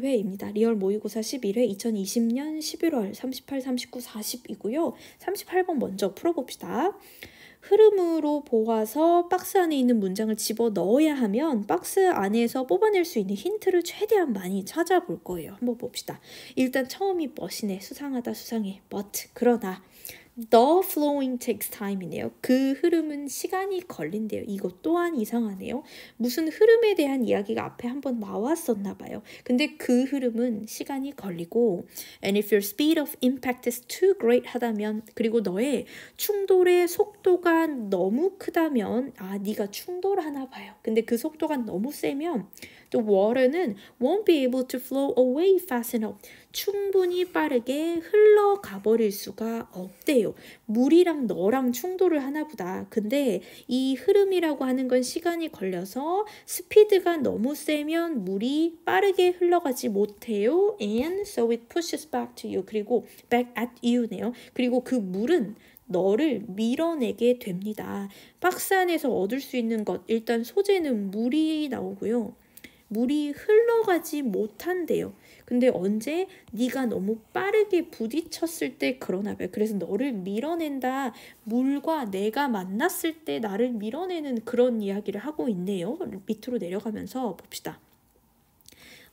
11회입니다. 리얼 모의고사 11회 2020년 11월 38, 39, 40이고요. 38번 먼저 풀어봅시다. 흐름으로 보아서 박스 안에 있는 문장을 집어 넣어야 하면 박스 안에서 뽑아낼 수 있는 힌트를 최대한 많이 찾아볼 거예요. 한번 봅시다. 일단 처음이 but이네. 수상하다, 수상해. but, 그러나 The flowing takes time이네요. 그 흐름은 시간이 걸린대요. 이것 또한 이상하네요. 무슨 흐름에 대한 이야기가 앞에 한번 나왔었나 봐요. 근데 그 흐름은 시간이 걸리고 And if your speed of impact is too great 하다면 그리고 너의 충돌의 속도가 너무 크다면 네가 충돌하나 봐요. 근데 그 속도가 너무 세면 The water는 won't be able to flow away fast enough. 충분히 빠르게 흘러가 버릴 수가 없대요. 물이랑 너랑 충돌을 하나 보다. 근데 이 흐름이라고 하는 건 시간이 걸려서 스피드가 너무 세면 물이 빠르게 흘러가지 못해요. And so it pushes back to you. 그리고 back at you네요. 그리고 그 물은 너를 밀어내게 됩니다. 박스 안에서 얻을 수 있는 것, 일단 소재는 물이 나오고요. 물이 흘러가지 못한대요. 근데 언제? 네가 너무 빠르게 부딪혔을 때 그러나 봐요. 그래서 너를 밀어낸다. 물과 내가 만났을 때 나를 밀어내는 그런 이야기를 하고 있네요. 밑으로 내려가면서 봅시다.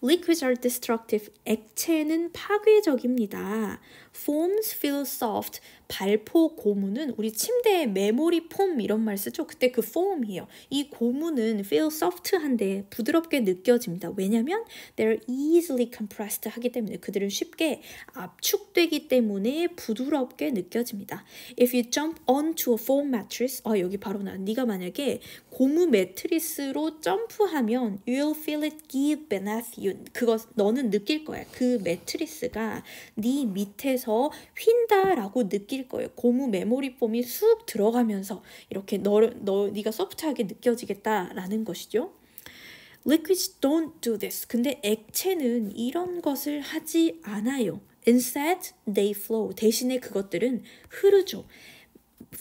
Liquids are destructive. 액체는 파괴적입니다. Foams feel soft. 발포 고무는 우리 침대에 메모리 폼 이런 말 쓰죠. 그때 그 foam이에요. 이 고무는 feel soft한데 부드럽게 느껴집니다. 왜냐면 they're easily compressed 하기 때문에 그들은 쉽게 압축되기 때문에 부드럽게 느껴집니다. If you jump onto a foam mattress 여기 바로 네가 만약에 고무 매트리스로 점프하면 you'll feel it give beneath you. 그거 너는 느낄 거야. 그 매트리스가 네 밑에서 휜다라고 느낄 거예요. 고무 메모리 폼이 쑥 들어가면서 이렇게 네가 소프트하게 느껴지겠다라는 것이죠. Liquids don't do this. 근데 액체는 이런 것을 하지 않아요. Instead, they flow. 대신에 그것들은 흐르죠.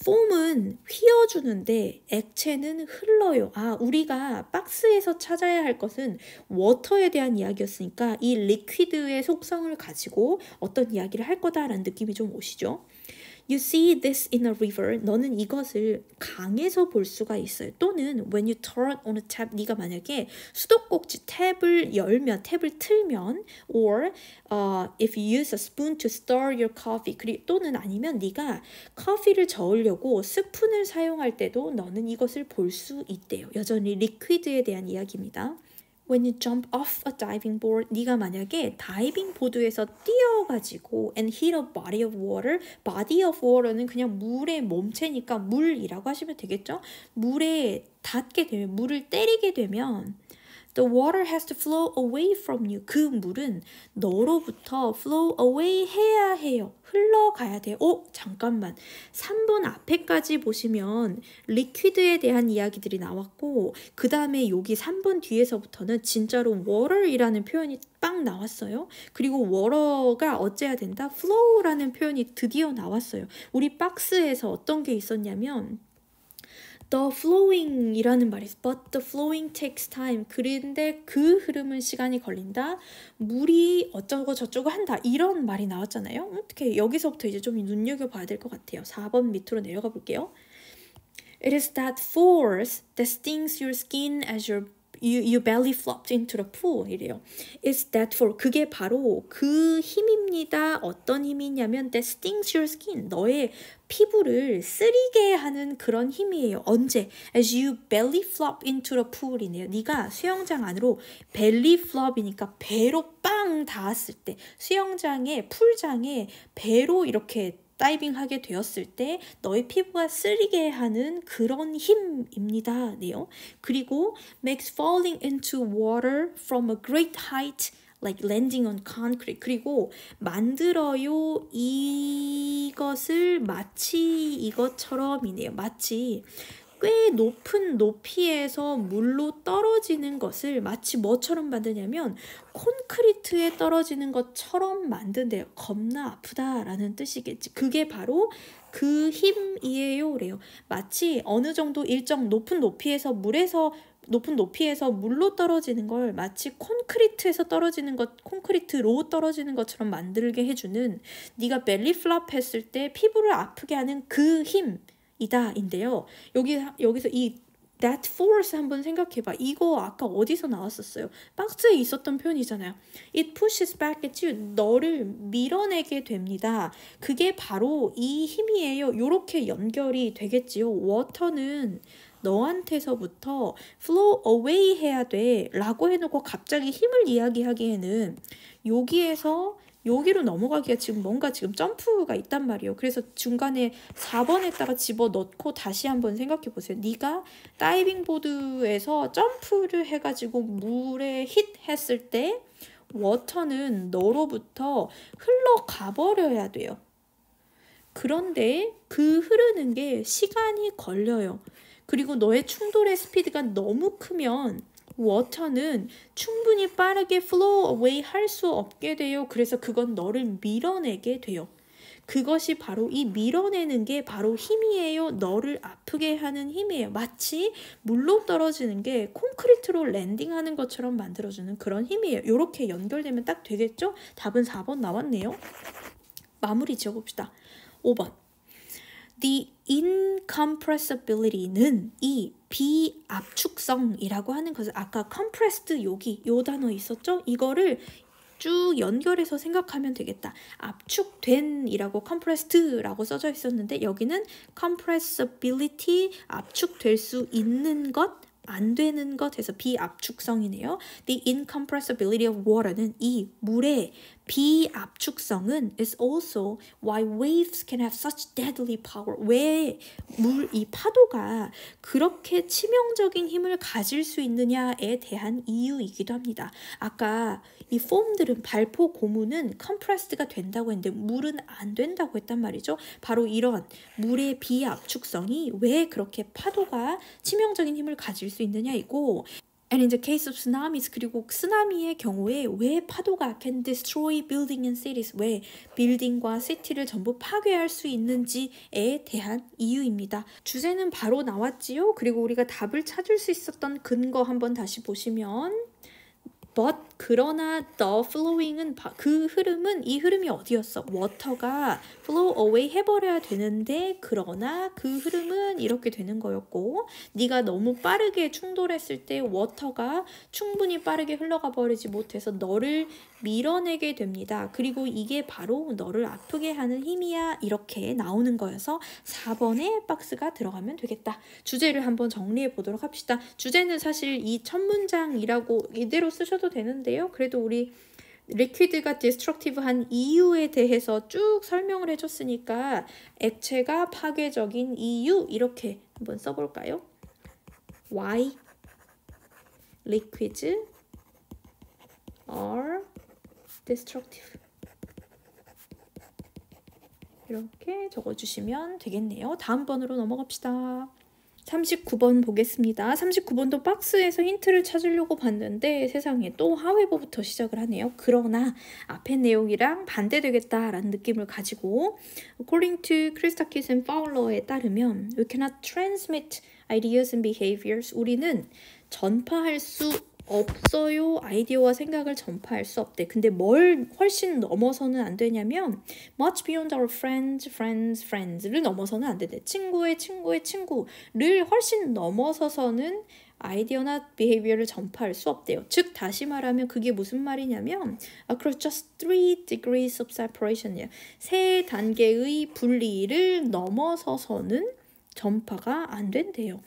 폼은 휘어주는데 액체는 흘러요. 우리가 박스에서 찾아야 할 것은 워터에 대한 이야기였으니까 이 리퀴드의 속성을 가지고 어떤 이야기를 할 거다라는 느낌이 좀 오시죠? You see this in a river. 너는 이것을 강에서 볼 수가 있어요. 또는 when you turn on a tap. 네가 만약에 수도꼭지 탭을 열면, 탭을 틀면 or if you use a spoon to stir your coffee. 또는 아니면 네가 커피를 저으려고 스푼을 사용할 때도 너는 이것을 볼 수 있대요. 여전히 리퀴드에 대한 이야기입니다. When you jump off a diving board, 네가 만약에 다이빙 보드에서 뛰어가지고 and hit a body of water, body of water는 그냥 물의 몸체니까 물이라고 하시면 되겠죠? 물에 닿게 되면, 물을 때리게 되면 The water has to flow away from you. 그 물은 너로부터 flow away 해야 해요. 흘러가야 돼요. 잠깐만. 3번 앞에까지 보시면 리퀴드에 대한 이야기들이 나왔고 그 다음에 여기 3번 뒤에서부터는 진짜로 water이라는 표현이 빵 나왔어요. 그리고 water가 어째야 된다? flow라는 표현이 드디어 나왔어요. 우리 박스에서 어떤 게 있었냐면 The flowing 이라는 말이 있어. But the flowing takes time. 그런데 그 흐름은 시간이 걸린다. 물이 어쩌고 저쩌고 한다. 이런 말이 나왔잖아요. 어떻게 여기서부터 이제 좀 눈여겨봐야 될 것 같아요. 4번 밑으로 내려가 볼게요. It is that force that stings your skin as you belly flopped into the pool 이래요. It's that for 그게 바로 그 힘입니다. 어떤 힘이냐면 that stings your skin 너의 피부를 쓰리게 하는 그런 힘이에요. 언제? As you belly flop into the pool이네요. 네가 수영장 안으로 belly flop이니까 배로 빵 닿았을 때 수영장에 풀장에 배로 이렇게 다이빙하게 되었을 때 너의 피부가 쓰리게 하는 그런 힘입니다. 네요. 그리고 makes falling into water from a great height like landing on concrete. 그리고 만들어요. 이것을 마치 이것처럼이네요. 마치 꽤 높은 높이에서 물로 떨어지는 것을 마치 뭐처럼 만드냐면 콘크리트에 떨어지는 것처럼 만든대요. 겁나 아프다라는 뜻이겠지. 그게 바로 그 힘이에요. 그래요. 마치 어느 정도 일정 높은 높이에서 물로 떨어지는 걸 마치 콘크리트에서 떨어지는 것, 콘크리트로 떨어지는 것처럼 만들게 해주는, 네가 벨리 플롭 했을 때 피부를 아프게 하는 그 힘이다 인데요. 여기서 이 that force 한번 생각해봐. 이거 아까 어디서 나왔었어요? 박스에 있었던 표현이잖아요. It pushes back at you. 너를 밀어내게 됩니다. 그게 바로 이 힘이에요. 이렇게 연결이 되겠지요. 워터는 너한테서부터 flow away 해야 돼 라고 해놓고 갑자기 힘을 이야기하기에는 여기에서 여기로 넘어가기가 지금 뭔가 지금 점프가 있단 말이에요. 그래서 중간에 4번에다가 집어넣고 다시 한번 생각해 보세요. 네가 다이빙 보드에서 점프를 해가지고 물에 힛했을 때 워터는 너로부터 흘러가 버려야 돼요. 그런데 그 흐르는 게 시간이 걸려요. 그리고 너의 충돌의 스피드가 너무 크면 워터는 충분히 빠르게 flow away 할 수 없게 돼요. 그래서 그건 너를 밀어내게 돼요. 그것이 바로 이 밀어내는 게 바로 힘이에요. 너를 아프게 하는 힘이에요. 마치 물로 떨어지는 게 콘크리트로 랜딩하는 것처럼 만들어주는 그런 힘이에요. 이렇게 연결되면 딱 되겠죠? 답은 4번 나왔네요. 마무리 지어봅시다. 5번. The incompressibility는 이 비압축성이라고 하는 것을 아까 compressed 여기 요 단어 있었죠? 이거를 쭉 연결해서 생각하면 되겠다. 압축된 이라고 compressed라고 써져 있었는데 여기는 compressibility 압축될 수 있는 것 안 되는 것 해서 비압축성이네요. The incompressibility of water는 이 물의 비압축성은 is also why waves can have such deadly power. 왜 이 파도가 그렇게 치명적인 힘을 가질 수 있느냐에 대한 이유이기도 합니다. 아까 이 폼들은 발포 고무는 컴프레스드가 된다고 했는데 물은 안 된다고 했단 말이죠. 바로 이런 물의 비압축성이 왜 그렇게 파도가 치명적인 힘을 가질 수 있느냐이고 And in the case of tsunamis, 그리고 쓰나미의 경우에 왜 파도가 can destroy building and cities, 왜 빌딩과 시티를 전부 파괴할 수 있는지에 대한 이유입니다. 주제는 바로 나왔지요. 그리고 우리가 답을 찾을 수 있었던 근거 한번 다시 보시면 But 그러나 the flowing은 그 흐름은 이 흐름이 어디였어? 워터가 flow away 해버려야 되는데 그러나 그 흐름은 이렇게 되는 거였고 네가 너무 빠르게 충돌했을 때 워터가 충분히 빠르게 흘러가 버리지 못해서 너를 밀어내게 됩니다. 그리고 이게 바로 너를 아프게 하는 힘이야 이렇게 나오는 거여서 4번에 박스가 들어가면 되겠다. 주제를 한번 정리해 보도록 합시다. 주제는 사실 이 첫 문장이라고 이대로 쓰셔도 되는데요. 그래도 우리 리퀴드가 디스트럭티브한 이유에 대해서 쭉 설명을 해줬으니까 액체가 파괴적인 이유 이렇게 한번 써볼까요? Why liquids are destructive. 이렇게 적어주시면 되겠네요. 다음 번으로 넘어갑시다. 39번 보겠습니다. 39번도 박스에서 힌트를 찾으려고 봤는데 세상에 또 하회보부터 시작을 하네요. 그러나 앞에 내용이랑 반대되겠다라는 느낌을 가지고 According to Christakis and Fowler에 따르면 We cannot transmit ideas and behaviors. 우리는 전파할 수 없어요. 아이디어와 생각을 전파할 수 없대. 근데 뭘 훨씬 넘어서는 안 되냐면 much beyond our friends를 넘어서는 안 된대. 친구의 친구를 훨씬 넘어서서는 아이디어나 behavior를 전파할 수 없대요. 즉 다시 말하면 그게 무슨 말이냐면 across just 3 degrees of separation이에요. 3단계의 분리를 넘어서서는 전파가 안 된대요.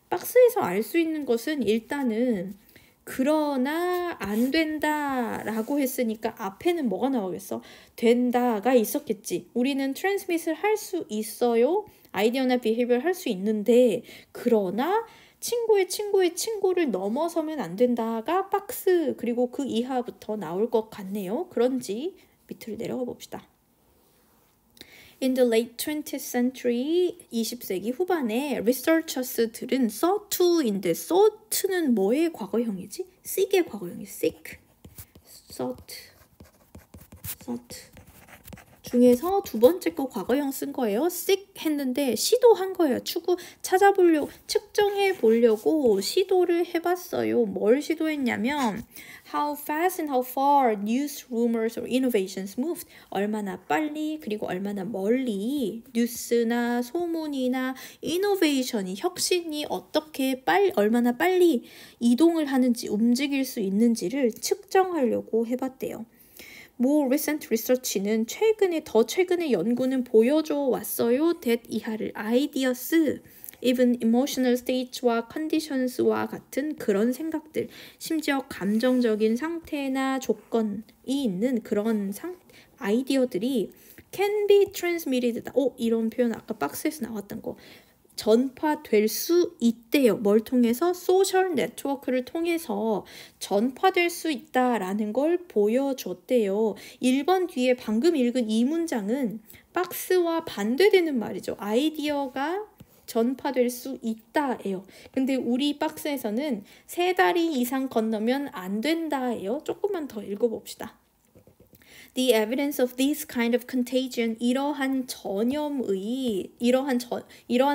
박스에서 알 수 있는 것은 일단은 그러나 안 된다라고 했으니까 앞에는 뭐가 나오겠어? 된다가 있었겠지. 우리는 트랜스밋을 할 수 있어요. 아이디어나 비헤이비어를 할 수 있는데 그러나 친구의 친구를 넘어서면 안 된다가 박스 그리고 그 이하부터 나올 것 같네요. 그런지 밑으로 내려가 봅시다. In the late 20th century, 20세기 후반에 researchers들은 saw to인데 sought는 뭐의 과거형이지? seek의 과거형이 seek, sought, 중에서 두 번째 거 과거형 쓴 거예요. seek 했는데 시도한 거예요. 찾아보려고, 측정해 보려고 시도를 해봤어요. 뭘 시도했냐면 how fast and how far news, rumors or innovations moved. 얼마나 빨리 그리고 얼마나 멀리 뉴스나 소문이나 이노베이션이 혁신이 어떻게 얼마나 빨리 이동을 하는지 움직일 수 있는지를 측정하려고 해봤대요. More recent research는 더 최근의 연구는 보여줘 왔어요. that 이하를 ideas, even emotional states와 conditions와 같은 그런 생각들, 심지어 감정적인 상태나 조건이 있는 그런 아이디어들이 can be transmitted. 이런 표현 아까 박스에서 나왔던 거. 전파될 수 있대요. 뭘 통해서? 소셜 네트워크를 통해서 전파될 수 있다라는 걸 보여줬대요. 1번 뒤에 방금 읽은 이 문장은 박스와 반대되는 말이죠. 아이디어가 전파될 수 있다예요. 근데 우리 박스에서는 3다리 이상 건너면 안 된다예요. 조금만 더 읽어봅시다. The evidence of this kind of contagion, 이러한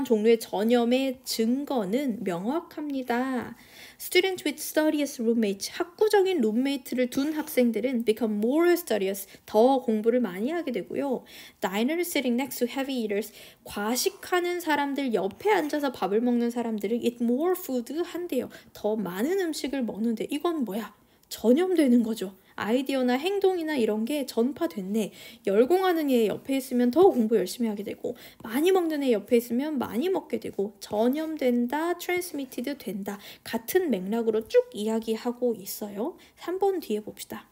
종류의 전염의 증거는 명확합니다. Students with studious roommates, 학구적인 룸메이트를 둔 학생들은 become more studious, 더 공부를 많이 하게 되고요. Diners sitting next to heavy eaters, 과식하는 사람들 옆에 앉아서 밥을 먹는 사람들은 eat more food 한대요. 더 많은 음식을 먹는데 이건 뭐야? 전염되는 거죠. 아이디어나 행동이나 이런 게 전파됐네. 열공하는 애 옆에 있으면 더 공부 열심히 하게 되고 많이 먹는 애 옆에 있으면 많이 먹게 되고 전염된다, transmitted 된다. 같은 맥락으로 쭉 이야기하고 있어요. 3번 뒤에 봅시다.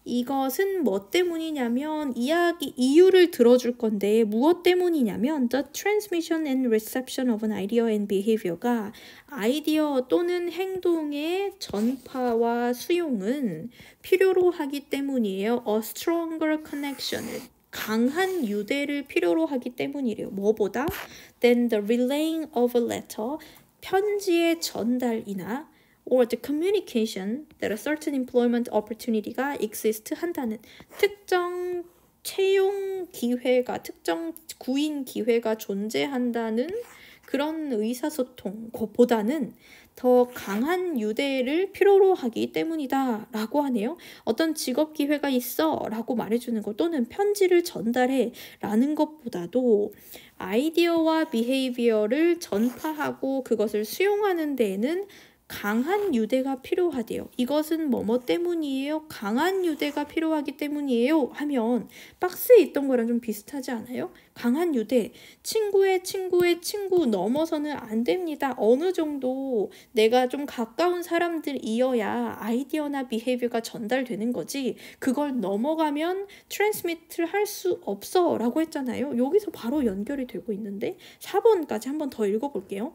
이것은 뭐 때문이냐면 이유를 들어줄 건데 무엇 때문이냐면 the transmission and reception of an idea and behavior가 아이디어 또는 행동의 전파와 수용은 필요로 하기 때문이에요. A stronger connection을 강한 유대를 필요로 하기 때문이래요. 뭐보다? Than the relaying of a letter, 편지의 전달이나 or the communication that a certain employment opportunity가 exist 한다는 특정 채용 기회가, 특정 구인 기회가 존재한다는 그런 의사소통보다는 더 강한 유대를 필요로 하기 때문이다 라고 하네요. 어떤 직업 기회가 있어 라고 말해주는 것 또는 편지를 전달해 라는 것보다도 아이디어와 비헤이비어를 전파하고 그것을 수용하는 데에는 강한 유대가 필요하대요. 이것은 뭐뭐 때문이에요? 강한 유대가 필요하기 때문이에요. 하면 박스에 있던 거랑 좀 비슷하지 않아요? 강한 유대, 친구의 친구 넘어서는 안 됩니다. 어느 정도 내가 좀 가까운 사람들이어야 아이디어나 비헤이비어가 전달되는 거지. 그걸 넘어가면 트랜스미트를 할 수 없어 라고 했잖아요. 여기서 바로 연결이 되고 있는데 4번까지 한번 더 읽어볼게요.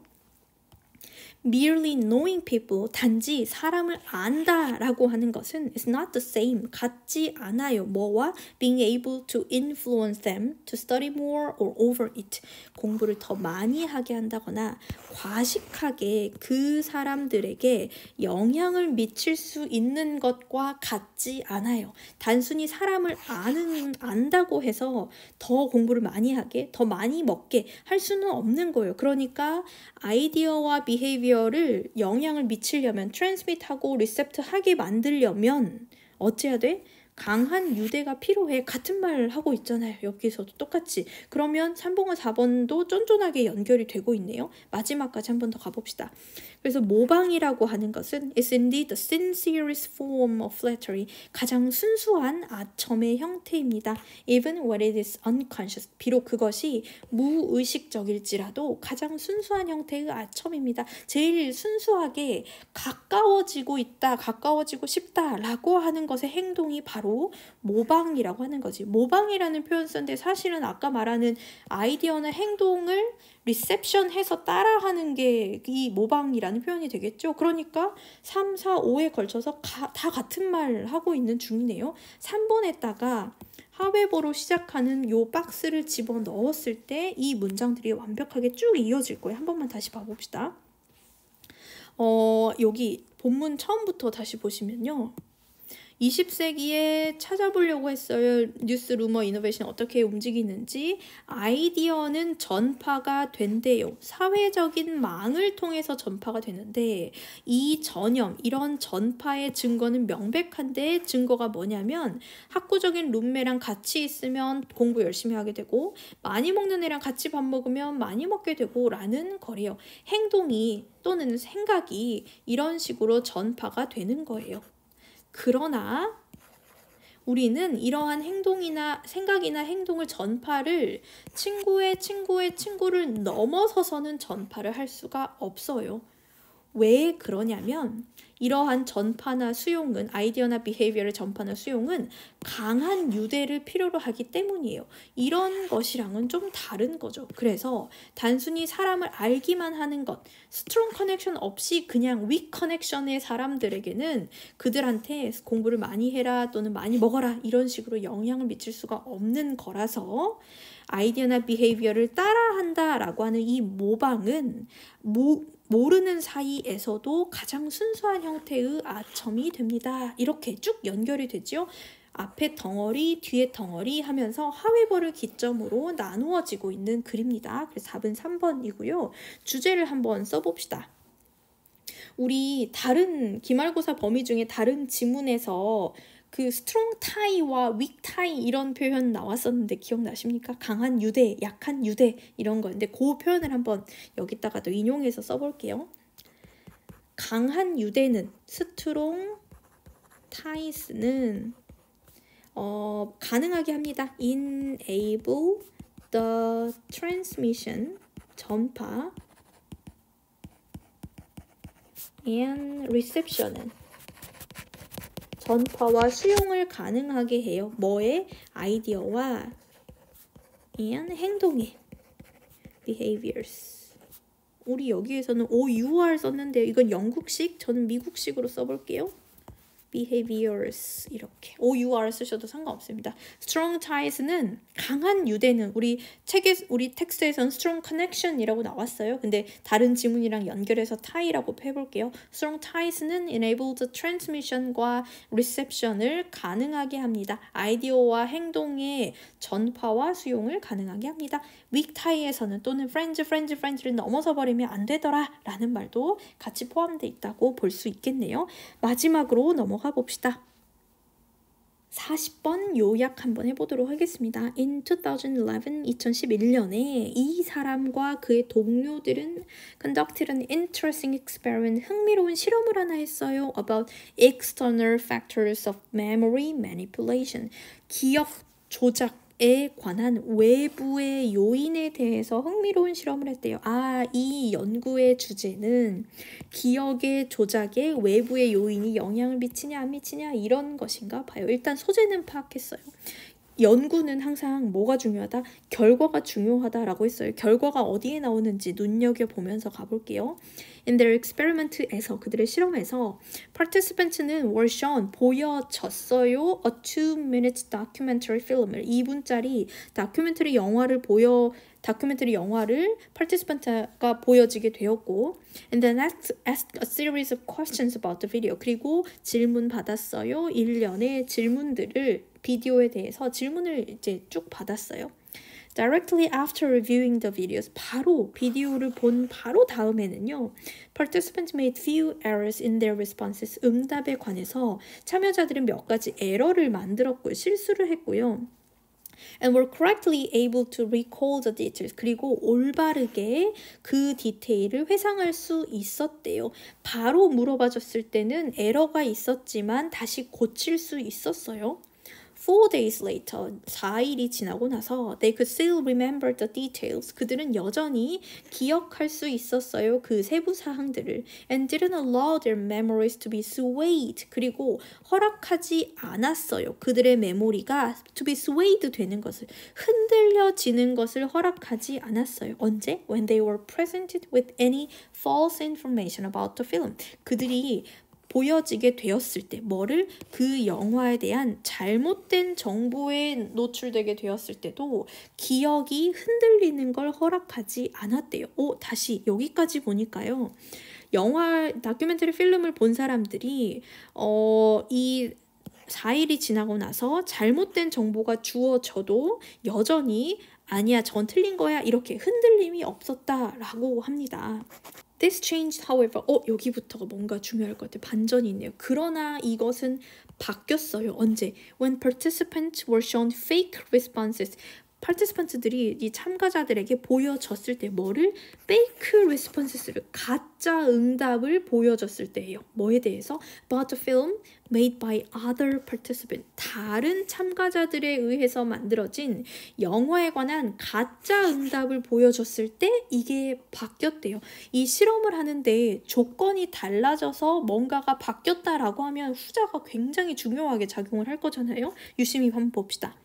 Merely knowing people, 단지 사람을 안다라고 하는 것은 is not the same, 같지 않아요. 뭐와? Being able to influence them to study more or overeat, 공부를 더 많이 하게 한다거나 과식하게 그 사람들에게 영향을 미칠 수 있는 것과 같지 않아요. 단순히 사람을 안다고 해서 더 공부를 많이 하게, 더 많이 먹게 할 수는 없는 거예요. 그러니까 아이디어와 비헤이비어를 영향을 미치려면 트랜스밋하고 리셉트하게 만들려면 어째야 돼? 강한 유대가 필요해. 같은 말을 하고 있잖아요. 여기서도 똑같이. 그러면 3번과 4번도 쫀쫀하게 연결이 되고 있네요. 마지막까지 한 번 더 가봅시다. 그래서 모방이라고 하는 것은 is indeed the sincerest form of flattery. 가장 순수한 아첨의 형태입니다. Even when it is unconscious. 비록 그것이 무의식적일지라도 가장 순수한 형태의 아첨입니다. 제일 순수하게 가까워지고 있다, 가까워지고 싶다라고 하는 것의 행동이 바로 모방이라고 하는 거지. 모방이라는 표현 썼는데 사실은 아까 말하는 아이디어나 행동을 리셉션해서 따라하는 게 이 모방이라는 표현이 되겠죠. 그러니까 3, 4, 5에 걸쳐서 다 같은 말 하고 있는 중이네요. 3번에다가 하웨버로 시작하는 요 박스를 집어넣었을 때 이 문장들이 완벽하게 쭉 이어질 거예요. 한 번만 다시 봐봅시다. 여기 본문 처음부터 다시 보시면요. 20세기에 찾아보려고 했어요. 뉴스, 루머, 이노베이션 어떻게 움직이는지. 아이디어는 전파가 된대요. 사회적인 망을 통해서 전파가 되는데 이 전염, 이런 전파의 증거는 명백한데 증거가 뭐냐면 학구적인 룸메랑 같이 있으면 공부 열심히 하게 되고 많이 먹는 애랑 같이 밥 먹으면 많이 먹게 되고 라는 거래요. 행동이 또는 생각이 이런 식으로 전파가 되는 거예요. 그러나 우리는 이러한 행동이나 생각이나 행동을 전파를 친구를 넘어서서는 전파를 할 수가 없어요. 왜 그러냐면 이러한 전파나 수용은 아이디어나 비헤이비어를 전파나 수용은 강한 유대를 필요로 하기 때문이에요. 이런 것이랑은 좀 다른 거죠. 그래서 단순히 사람을 알기만 하는 것, 스트롱 커넥션 없이 그냥 윅 커넥션의 사람들에게는 그들한테 공부를 많이 해라 또는 많이 먹어라 이런 식으로 영향을 미칠 수가 없는 거라서 아이디어나 비헤이비어를 따라한다라고 하는 이 모방은 모르는 사이에서도 가장 순수한 형태의 아첨이 됩니다. 이렇게 쭉 연결이 되죠. 앞에 덩어리, 뒤에 덩어리 하면서 하위벌을 기점으로 나누어지고 있는 글입니다. 그래서 답은 3번이고요. 주제를 한번 써봅시다. 우리 다른 기말고사 범위 중에 다른 지문에서 그 스트롱 타이와 윅 타이 이런 표현 나왔었는데 기억나십니까? 강한 유대, 약한 유대 이런 거인데 그 표현을 한번 여기다가도 인용해서 써볼게요. 강한 유대는 스트롱 타이스는 가능하게 합니다. enable the transmission 전파 and reception은 전파와 수용을 가능하게 해요. 뭐의? 아이디어와 and 행동의 behaviors. 우리 여기에서는 OUR 썼는데 이건 영국식, 저는 미국식으로 써볼게요. behaviors 이렇게 OUR 쓰셔도 상관없습니다. strong ties는 강한 유대는 우리 텍스트에서는 strong connection이라고 나왔어요. 근데 다른 지문이랑 연결해서 tie라고 해볼게요. strong ties는 enable the transmission과 reception을 가능하게 합니다. 아이디어와 행동의 전파와 수용을 가능하게 합니다. weak tie에서는 또는 friends를 넘어서 버리면 안 되더라 라는 말도 같이 포함되어 있다고 볼 수 있겠네요. 마지막으로 넘어가 봅시다. 40번 요약 한번 해보도록 하겠습니다. In 2011년에 이 사람과 그의 동료들은 conducted an interesting experiment, 흥미로운 실험을 하나 했어요. About external factors of memory manipulation, 기억 조작에 관한 외부의 요인에 대해서 흥미로운 실험을 했대요. 이 연구의 주제는 기억의 조작에 외부의 요인이 영향을 미치냐 안 미치냐 이런 것인가 봐요. 일단 소재는 파악했어요. 연구는 항상 뭐가 중요하다? 결과가 중요하다라고 했어요. 결과가 어디에 나오는지 눈여겨보면서 가볼게요. In their experiment에서 그들의 실험에서 participants는 were shown 보여졌어요. A 2-minute documentary film을 2분짜리 다큐멘터리 영화를 participant가 보여지게 되었고 and then asked a series of questions about the video. 그리고 질문 받았어요. 일련의 질문들을 비디오에 대해서 질문을 이제 쭉 받았어요. Directly after reviewing the videos, 바로 비디오를 본 바로 다음에는요. Participants made few errors in their responses. 응답에 관해서 참여자들은 몇 가지 에러를 만들었고요. 실수를 했고요. And were correctly able to recall the details. 그리고 올바르게 그 디테일을 회상할 수 있었대요. 바로 물어봐줬을 때는 에러가 있었지만 다시 고칠 수 있었어요. 4 days later, 4일이 지나고 나서 they could still remember the details. 그들은 여전히 기억할 수 있었어요. 그 세부 사항들을. And didn't allow their memories to be swayed. 그리고 허락하지 않았어요. 그들의 메모리가 to be swayed 되는 것을, 흔들려지는 것을 허락하지 않았어요. 언제? When they were presented with any false information about the film. 그들이 보여지게 되었을 때 뭐를? 그 영화에 대한 잘못된 정보에 노출되게 되었을 때도 기억이 흔들리는 걸 허락하지 않았대요. 다시 여기까지 보니까요. 영화 다큐멘터리 필름을 본 사람들이 이 4일이 지나고 나서 잘못된 정보가 주어져도 여전히 아니야, 전 틀린 거야 이렇게 흔들림이 없었다라고 합니다. This changed, however, 여기부터가 뭔가 중요할 것 같아요. 반전이 있네요. 그러나 이것은 바뀌었어요. 언제? When participants were shown fake responses. 파티스펀트들이 이 참가자들에게 보여줬을 때 뭐를? fake responses를 가짜 응답을 보여줬을 때예요. 뭐에 대해서? About the film made by other participants. 다른 참가자들에 의해서 만들어진 영화에 관한 가짜 응답을 보여줬을 때 이게 바뀌었대요. 이 실험을 하는데 조건이 달라져서 뭔가가 바뀌었다라고 하면 후자가 굉장히 중요하게 작용을 할 거잖아요. 유심히 한번 봅시다.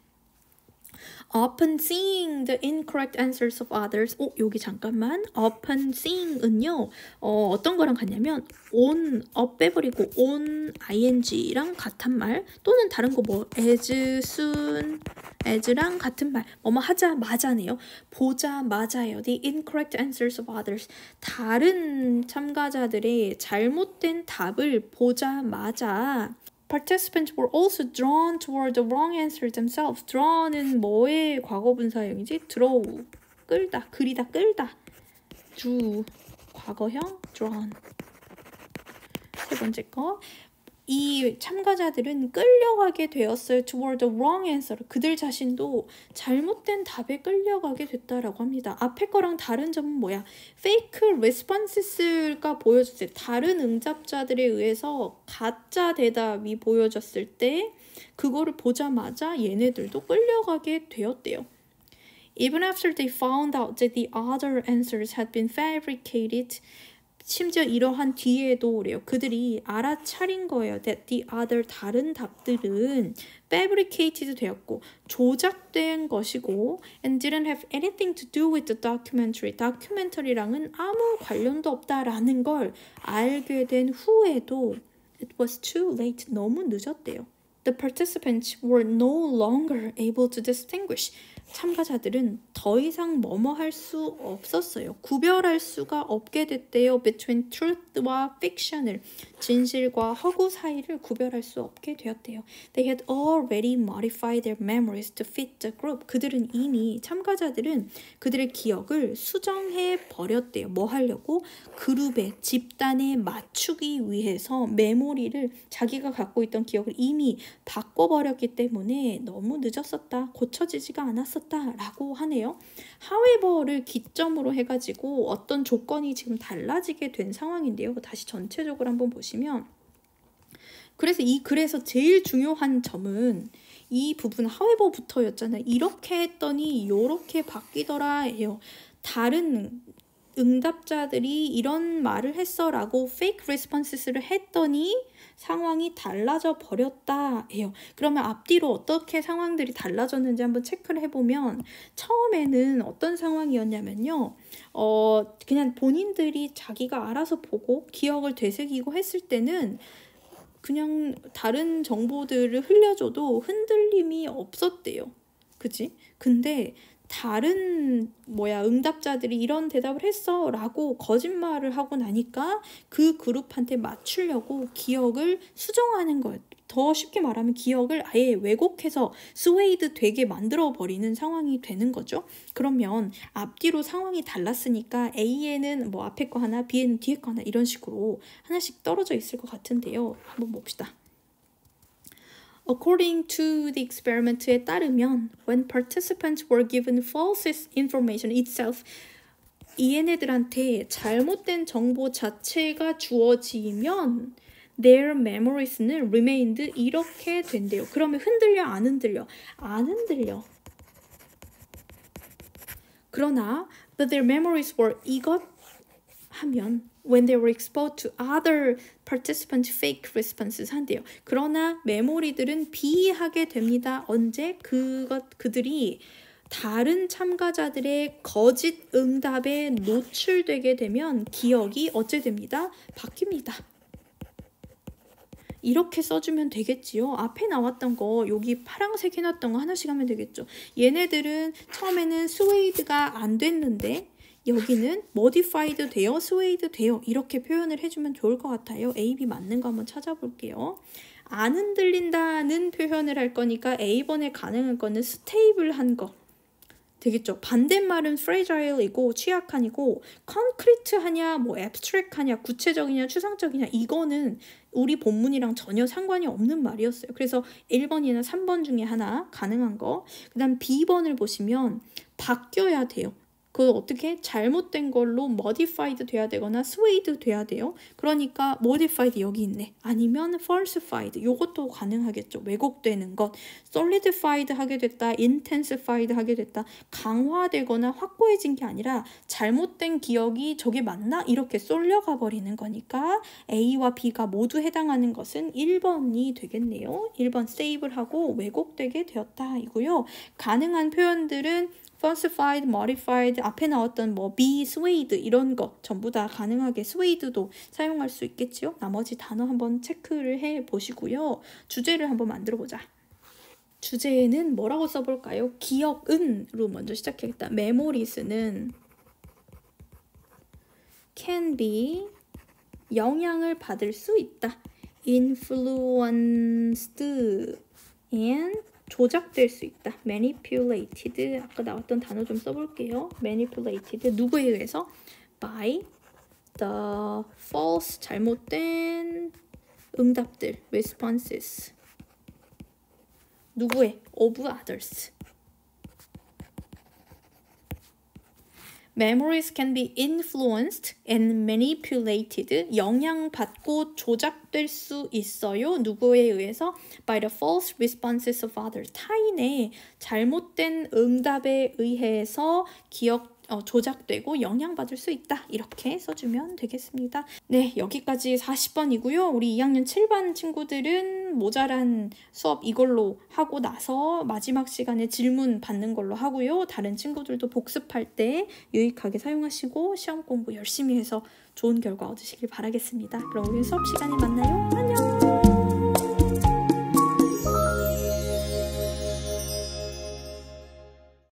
Upon seeing the incorrect answers of others. 여기 잠깐만. Upon seeing은요. 어떤 거랑 같냐면 on, 빼버리고 on, ing랑 같은 말 또는 다른 거 뭐 as, soon, as랑 같은 말. 뭐뭐 하자마자네요. 보자마자예요. The incorrect answers of others. 다른 참가자들의 잘못된 답을 보자마자 Participants were also drawn toward the wrong answer themselves. draw는 뭐의 과거분사형이지? draw, 끌다, 그리다, 끌다. drew, 과거형, drawn. 세 번째 거. 이 참가자들은 끌려가게 되었어요. toward the wrong answer. 그들 자신도 잘못된 답에 끌려가게 됐다라고 합니다. 앞에 거랑 다른 점은 뭐야? fake responses가 보여줬을 때 다른 응답자들에 의해서 가짜 대답이 보여졌을 때 그거를 보자마자 얘네들도 끌려가게 되었대요. Even after they found out that the other answers had been fabricated, 심지어 이러한 뒤에도 그래요. 그들이 알아차린 거예요. That the other 다른 답들은 fabricated 되었고 조작된 것이고 and didn't have anything to do with the documentary. 다큐멘터리랑은 아무 관련도 없다라는 걸 알게 된 후에도 it was too late. 너무 늦었대요. The participants were no longer able to distinguish. 참가자들은 더 이상 뭐뭐 할 수 없었어요. 구별할 수가 없게 됐대요. Between truth와 fiction을, 진실과 허구 사이를 구별할 수 없게 되었대요. They had already modified their memories to fit the group. 그들은 이미 참가자들은 그들의 기억을 수정해 버렸대요. 뭐 하려고? 그룹에, 집단에 맞추기 위해서 메모리를 자기가 갖고 있던 기억을 이미 바꿔버렸기 때문에 너무 늦었었다. 고쳐지지가 않았었다라고 하네요. however를 기점으로 해가지고 어떤 조건이 지금 달라지게 된 상황인데요. 다시 전체적으로 한번 보시면 그래서 제일 중요한 점은 이 부분 however부터였잖아요. 이렇게 했더니 요렇게 바뀌더라 해요. 다른 응답자들이 이런 말을 했어 라고 fake responses를 했더니 상황이 달라져 버렸다 해요. 그러면 앞뒤로 어떻게 상황들이 달라졌는지 한번 체크를 해보면 처음에는 어떤 상황이었냐면요. 그냥 본인들이 자기가 알아서 보고 기억을 되새기고 했을 때는 그냥 다른 정보들을 흘려줘도 흔들림이 없었대요. 그치? 근데 다른 응답자들이 이런 대답을 했어 라고 거짓말을 하고 나니까 그 그룹한테 맞추려고 기억을 수정하는 거예요. 더 쉽게 말하면 기억을 아예 왜곡해서 스웨이드 되게 만들어버리는 상황이 되는 거죠. 그러면 앞뒤로 상황이 달랐으니까 A에는 앞에 거 하나, B에는 뒤에 거 하나 이런 식으로 하나씩 떨어져 있을 것 같은데요. 한번 봅시다. According to the experiment에 따르면 when participants were given false information itself, 얘네들한테 잘못된 정보 자체가 주어지면 their memories는 remained 이렇게 된대요. 그러면 흔들려 안 흔들려? 안 흔들려. 그러나 but their memories were 이것 하면 when they were exposed to other participant fake responses 한대요. 그러나 메모리들은 비하게 됩니다. 언제? 그들이 다른 참가자들의 거짓 응답에 노출되게 되면 기억이 어째 됩니다? 바뀝니다. 이렇게 써주면 되겠지요. 앞에 나왔던 거 여기 파란색 해놨던 거 하나씩 하면 되겠죠. 얘네들은 처음에는 스웨이드가 안 됐는데 여기는 modified 돼요, swayed 돼요. 이렇게 표현을 해주면 좋을 것 같아요. A, B 맞는 거 한번 찾아볼게요. 안 흔들린다는 표현을 할 거니까 A번에 가능한 거는 스테이블한 거 되겠죠. 반대말은 fragile이고 취약한이고 concrete하냐 뭐 abstract하냐 구체적이냐 추상적이냐 이거는 우리 본문이랑 전혀 상관이 없는 말이었어요. 그래서 1번이나 3번 중에 하나 가능한 거. 그 다음 B번을 보시면 바뀌어야 돼요. 그거 어떻게 잘못된 걸로 modified 돼야 되거나 swayed 돼야 돼요. 그러니까 modified 여기 있네. 아니면 falsified 요것도 가능하겠죠. 왜곡되는 것. solidified 하게 됐다. intensified 하게 됐다. 강화되거나 확고해진 게 아니라 잘못된 기억이 저게 맞나? 이렇게 쏠려가 버리는 거니까 A와 B가 모두 해당하는 것은 1번이 되겠네요. 1번 stable하고 왜곡되게 되었다 이고요. 가능한 표현들은 falsified, modified, 앞에 나왔던 뭐 be swayed 이런 거 전부 다 가능하게 swayed도 사용할 수 있겠지요. 나머지 단어 한번 체크를 해 보시고요. 주제를 한번 만들어 보자. 주제는 뭐라고 써볼까요? 기억은로 먼저 시작해야겠다. memories는 can be 영향을 받을 수 있다. influenced and 조작될 수 있다. manipulated 아까 나왔던 단어 좀 써볼게요. manipulated 누구에 의해서? by the false 잘못된 응답들 responses 누구의? of others Memories can be influenced and manipulated. 영향받고 조작될 수 있어요. 누구에 의해서? By the false responses of others. 타인의 잘못된 응답에 의해서 조작되고 영향받을 수 있다. 이렇게 써주면 되겠습니다. 네, 여기까지 40번이고요. 우리 2학년 7반 친구들은 모자란 수업 이걸로 하고 나서 마지막 시간에 질문 받는 걸로 하고요. 다른 친구들도 복습할 때 유익하게 사용하시고 시험 공부 열심히 해서 좋은 결과 얻으시길 바라겠습니다. 그럼 우리 수업 시간에 만나요. 안녕!